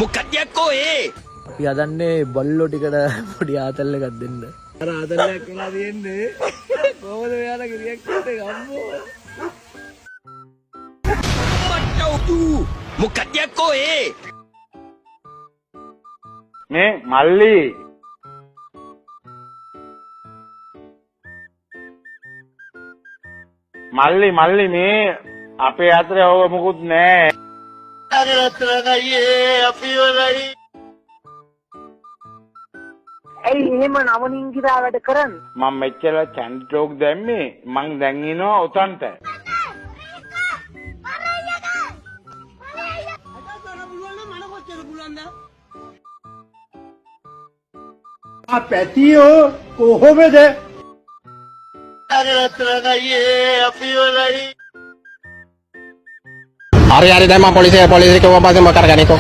මොකක්ද යකෝ ඒ? අපි හදන්නේ බල්ලෝ ටිකට පොඩි ආතල් එකක් දෙන්න. අර ආතල්යක් වෙලා තියෙන්නේ කොහොමද මෙයාලගේ රියැක්ෂන් එක අම්මෝ? මොකක්ද යකෝ ඒ? මේ මල්ලි මල්ලි මේ අපේ අතරේ ඔය මොකුත් නෑ. ඇයි එහෙම නවනින්කිරා වැඩ කරන්නේ? මම මෙච්චර චැන්ඩ් ටෝක් දැම්මේ මං දැන් එනවා උතන්ට. පැතියෝ කොහොමද? Hari-hari dah mah polisi ke wabah sama kargan itu.